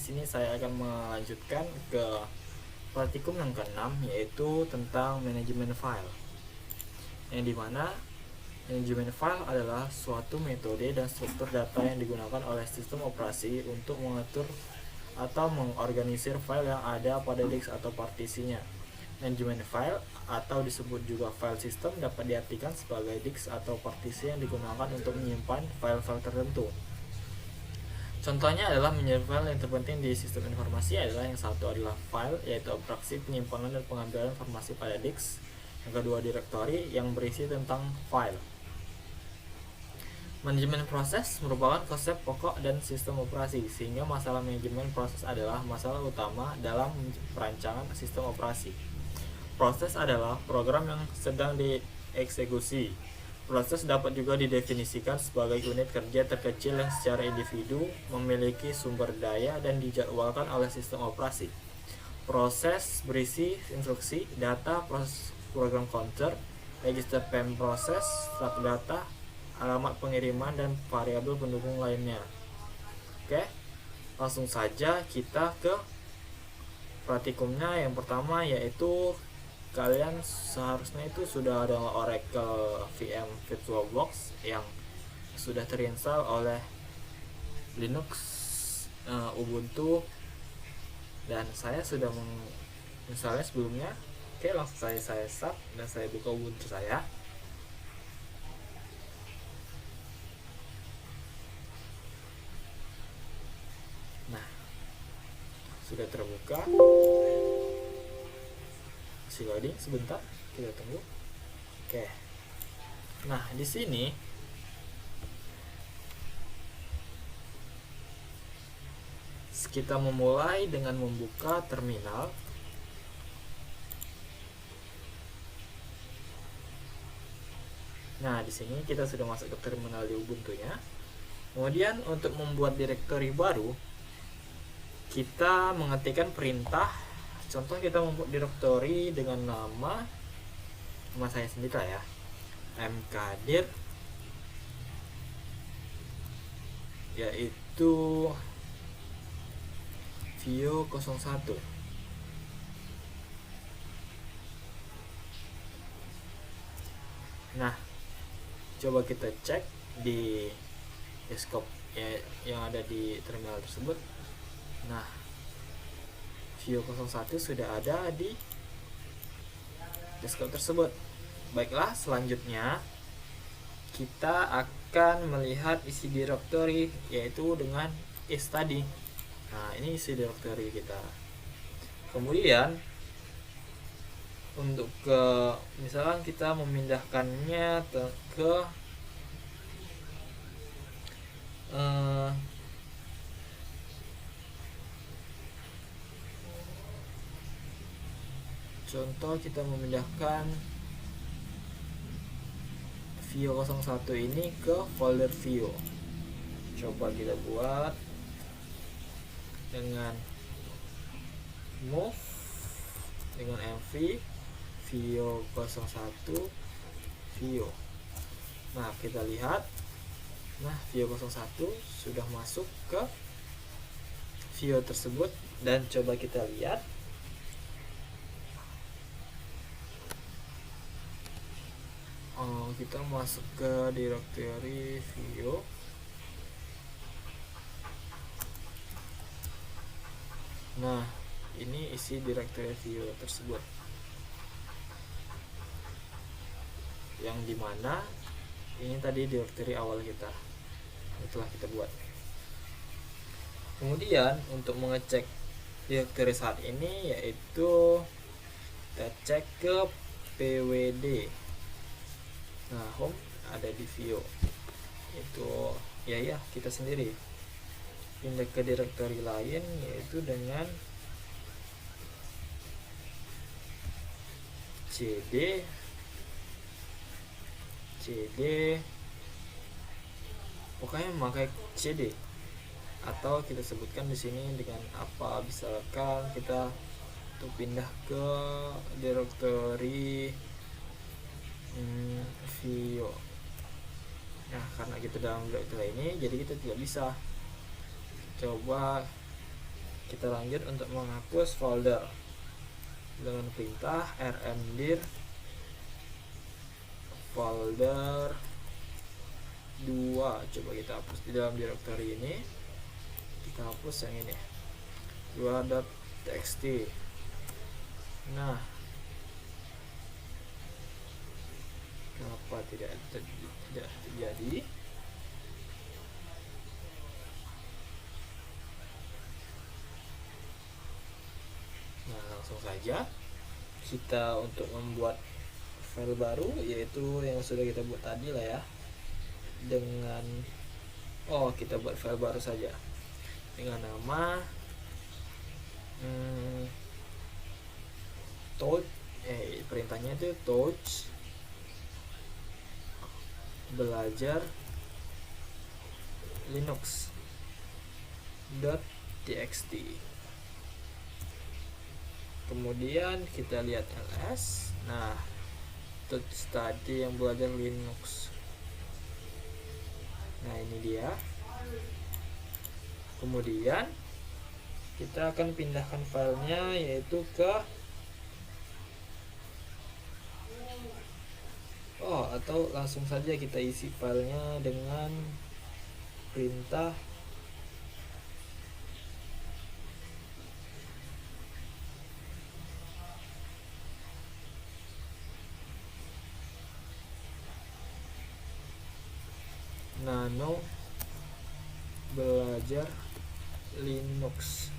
sini saya akan melanjutkan ke praktikum yang keenam, yaitu tentang manajemen file. Yang dimana manajemen file adalah suatu metode dan struktur data yang digunakan oleh sistem operasi untuk mengatur atau mengorganisir file yang ada pada disk atau partisinya. Manajemen file atau disebut juga file system dapat diartikan sebagai disk atau partisi yang digunakan untuk menyimpan file-file tertentu. Contohnya adalah manajemen file yang terpenting di sistem informasi adalah yang satu adalah file, yaitu abstraksi penyimpanan dan pengambilan informasi pada disk. Yang kedua direktori yang berisi tentang file. Manajemen proses merupakan konsep pokok dan sistem operasi, sehingga masalah manajemen proses adalah masalah utama dalam perancangan sistem operasi. Proses adalah program yang sedang dieksekusi. Proses dapat juga didefinisikan sebagai unit kerja terkecil yang secara individu memiliki sumber daya dan dijadwalkan oleh sistem operasi. Proses berisi instruksi, data, proses program counter, register PEM proses, start data, alamat pengiriman, dan variabel pendukung lainnya. Oke, langsung saja kita ke praktikumnya. Yang pertama yaitu kalian seharusnya itu sudah ada Oracle VM VirtualBox yang sudah terinstall oleh Linux, Ubuntu, dan saya sudah menginstalnya sebelumnya. Oke, langsung saya start dan saya buka Ubuntu saya. Nah, sudah terbuka. Masih loading sebentar, kita tunggu. Oke. Nah, di sini kita memulai dengan membuka terminal. Nah, di sini kita sudah masuk ke terminal di Ubuntu-nya. Kemudian untuk membuat direktori baru, kita mengetikkan perintah. Contoh kita membuat direktori dengan nama saya sendiri lah ya, mkdir, yaitu Vio 01. Nah, coba kita cek di desktop ya, yang ada di terminal tersebut. Nah, Vio 01 sudah ada di desktop tersebut. Baiklah, selanjutnya kita akan melihat isi direktori, yaitu dengan is tadi. Nah, ini isi direktori kita. Kemudian untuk misalkan kita memindahkannya ke contoh kita memindahkan Vio 01 ini ke folder Vio. Coba kita buat dengan move dengan mv Vio 01 Vio. Nah, kita lihat. Nah, Vio 01 sudah masuk ke Vio tersebut, dan coba kita lihat. Kita masuk ke direktori Vio. Nah, ini isi direktori Vio tersebut, yang dimana ini tadi direktori awal kita yang telah kita buat. Kemudian untuk mengecek direktori saat ini, yaitu kita cek ke pwd. Nah, home ada di Vio. Itu ya kita sendiri pindah ke direktori lain, yaitu dengan cd pokoknya memakai cd, atau kita sebutkan di sini dengan apa, misalkan kita untuk pindah ke direktori Vio. Nah, karena kita dalam direktori ini, jadi kita tidak bisa. Coba Kita lanjut untuk menghapus folder dengan perintah rmdir folder 2. Coba kita hapus di dalam directory ini, kita hapus yang ini 2.txt. Nah, kenapa tidak terjadi? Nah, langsung saja kita untuk membuat file baru, yaitu yang sudah kita buat tadi lah ya, dengan kita buat file baru saja dengan nama touch, perintahnya itu touch belajar linux.txt. Kemudian kita lihat ls. Nah, touch tadi yang belajar Linux. Nah, ini dia. Kemudian kita akan pindahkan filenya yaitu ke atau langsung saja kita isi filenya dengan perintah nano belajar linux.txt.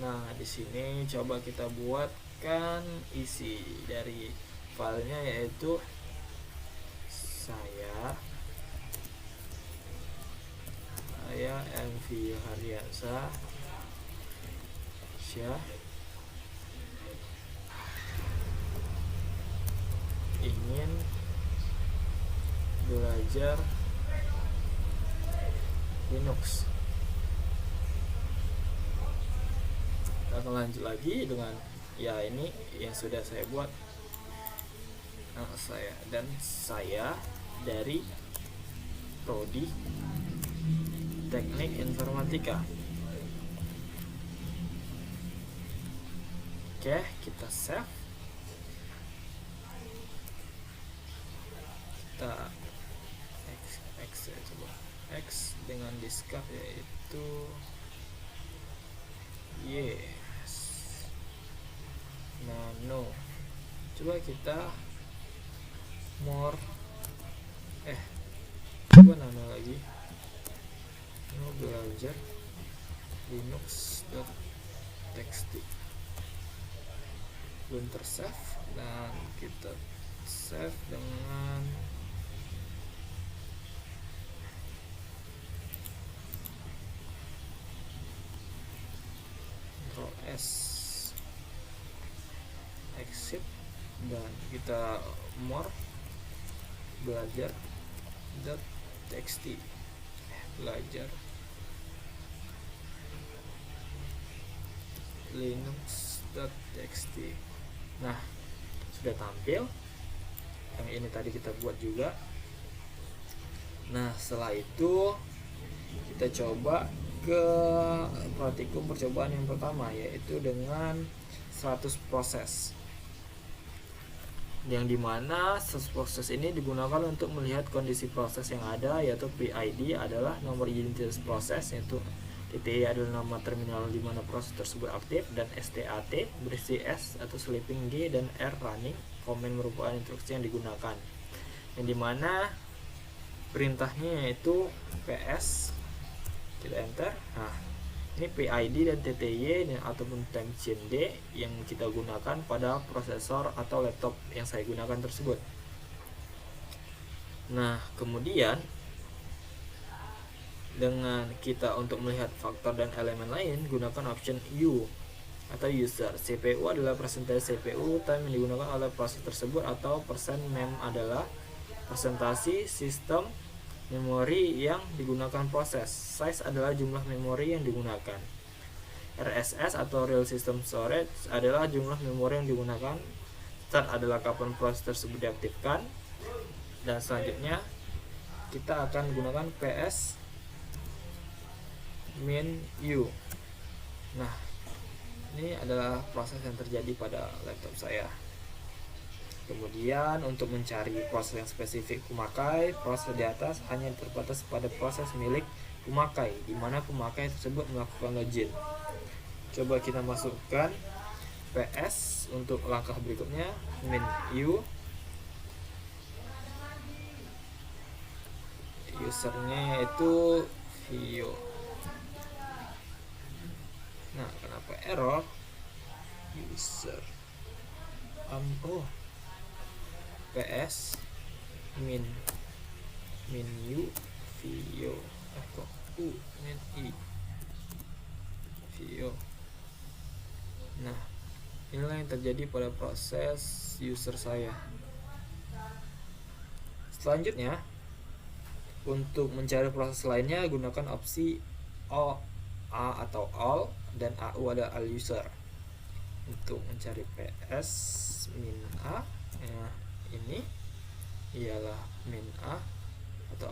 Nah, di sini coba kita buatkan isi dari filenya, yaitu saya MV Haryansa ingin belajar Linux. Kita akan lanjut lagi dengan ini yang sudah saya buat. Saya dari Prodi Teknik Informatika. Oke, kita save. Kita X dengan diskap, yaitu nano. Coba kita coba nano lagi, nano belajar linux.txt. belum tersave, dan kita save dengan S, exit, dan kita belajar.txt, belajar linux.txt. Nah, sudah tampil. Yang ini tadi kita buat juga. Nah, setelah itu kita coba ke praktikum percobaan yang pertama, yaitu dengan 100 proses, yang dimana 100 proses ini digunakan untuk melihat kondisi proses yang ada, yaitu PID adalah nomor identitas proses, yaitu TTY adalah nama terminal di mana proses tersebut aktif, dan STAT berisi S atau sleeping, G dan R running. Komen merupakan instruksi yang digunakan, yang dimana perintahnya yaitu PS. Kita enter. Nah, ini PID dan TTY ataupun time chain D yang kita gunakan pada prosesor atau laptop yang saya gunakan tersebut. Nah, kemudian dengan kita untuk melihat faktor dan elemen lain, gunakan option U atau user. CPU adalah persentase CPU time yang digunakan oleh proses tersebut, atau %mem adalah persentase sistem memori yang digunakan proses. Size adalah jumlah memori yang digunakan. RSS atau Real System Storage adalah jumlah memori yang digunakan. Start adalah kapan proses tersebut diaktifkan. Dan selanjutnya kita akan gunakan PS min u. Nah, ini adalah proses yang terjadi pada laptop saya. Kemudian untuk mencari proses yang spesifik pemakai, proses di atas hanya terbatas pada proses milik pemakai, di mana pemakai tersebut melakukan login. Coba kita masukkan PS untuk langkah berikutnya, min u, usernya itu Vio. Nah, kenapa error? User PS min u Vio kok min i Vio. Nah, inilah yang terjadi pada proses user saya. Selanjutnya, untuk mencari proses lainnya gunakan opsi O, A atau all, dan AU ada all user. Untuk mencari PS min A, ini ialah min A atau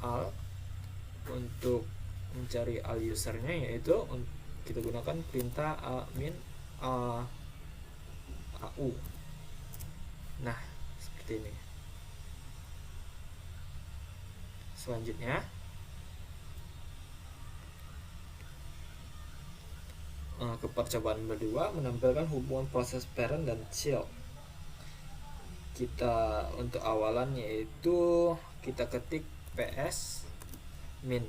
all. Untuk mencari all usernya yaitu kita gunakan perintah min AU. Nah, seperti ini. Selanjutnya, ke percobaan kedua menampilkan hubungan proses parent dan child. Kita untuk awalan yaitu kita ketik PS min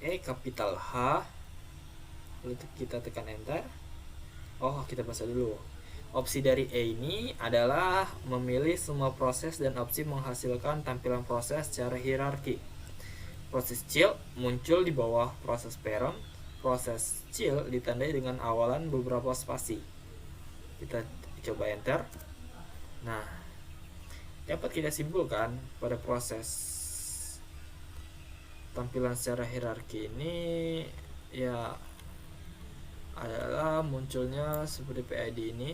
kapital H, lalu kita tekan enter. Kita baca dulu. Opsi dari E ini adalah memilih semua proses dan opsi menghasilkan tampilan proses secara hierarki. Proses child muncul di bawah proses parent. Proses child ditandai dengan awalan beberapa spasi. Kita coba enter. Nah, dapat kita simpulkan pada proses tampilan secara hierarki ini ya adalah munculnya seperti PID ini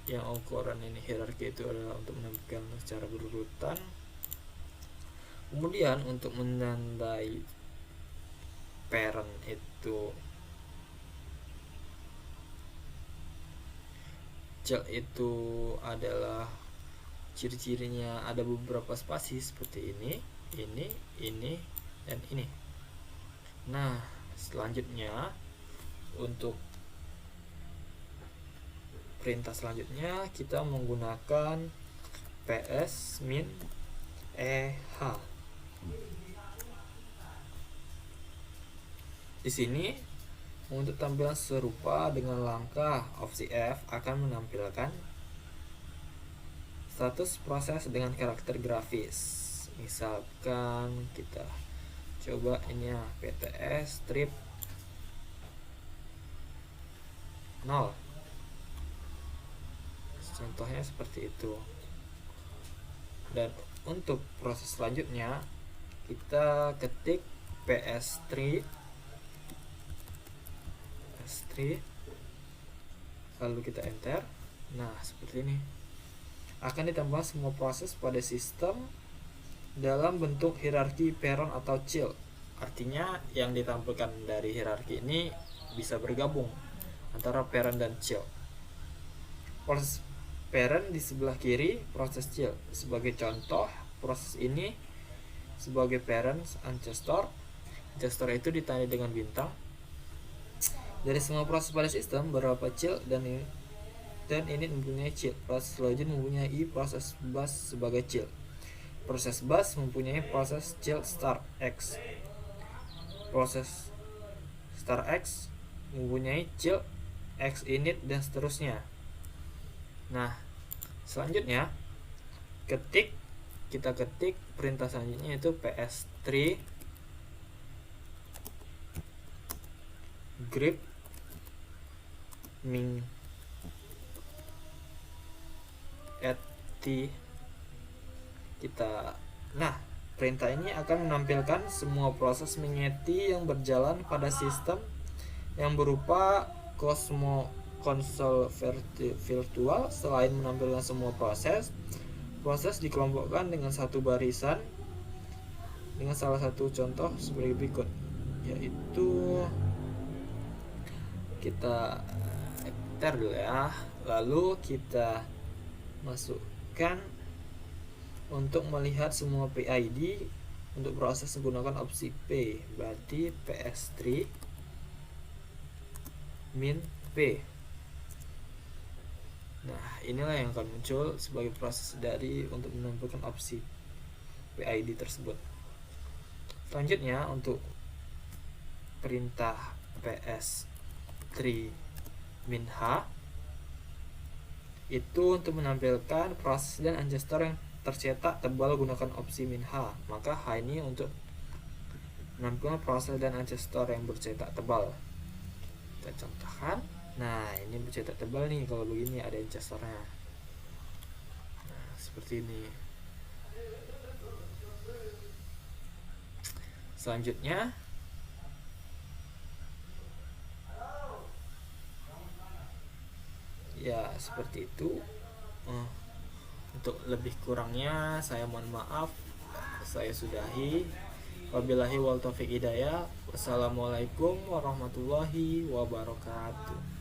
yang ukuran ini hierarki itu adalah untuk menampilkan secara berurutan. Kemudian untuk menandai parent itu child itu adalah ciri-cirinya ada beberapa spasi seperti ini, dan ini. Nah, selanjutnya untuk perintah selanjutnya kita menggunakan PS min EH. Di sini untuk tampilan serupa dengan langkah opsi F akan menampilkan status proses dengan karakter grafis. Misalkan kita coba ini ya, PTS strip 0. Contohnya seperti itu. Dan untuk proses selanjutnya kita ketik PS3 lalu kita enter. Nah, seperti ini. Akan ditambah semua proses pada sistem dalam bentuk hierarki parent atau child. Artinya yang ditampilkan dari hierarki ini bisa bergabung antara parent dan child. Proses parent di sebelah kiri, proses child. Sebagai contoh, proses ini sebagai parent ancestor. Ancestor itu ditandai dengan bintang. Dari semua proses pada sistem beberapa child dan ini mempunyai child. Proses login mempunyai proses bus sebagai child. Proses bus mempunyai proses child start X. Proses start X mempunyai child X init dan seterusnya. Nah, selanjutnya kita ketik perintah selanjutnya yaitu PS3 grep min kita. Nah, perintah ini akan menampilkan semua proses mengeti yang berjalan pada sistem yang berupa konsol virtual. Selain menampilkan semua proses dikelompokkan dengan satu barisan dengan salah satu contoh sebagai berikut, yaitu kita enter dulu ya, lalu kita masukkan untuk melihat semua PID untuk proses menggunakan opsi P, berarti PS3 min P. Nah, inilah yang akan muncul sebagai proses dari untuk menampilkan opsi PID tersebut. Selanjutnya untuk perintah PS3 min H itu untuk menampilkan proses dan ancestor yang tercetak tebal gunakan opsi min H. Maka H ini untuk menampilkan proses dan ancestor yang bercetak tebal. Kita contohkan. Nah, ini bercetak tebal nih, kalau begini ada ancestornya. Nah, seperti ini. Selanjutnya ya seperti itu. Untuk lebih kurangnya saya mohon maaf, saya sudahi. Wabillahi wal taufiq hidayah. Wassalamualaikum warahmatullahi wabarakatuh.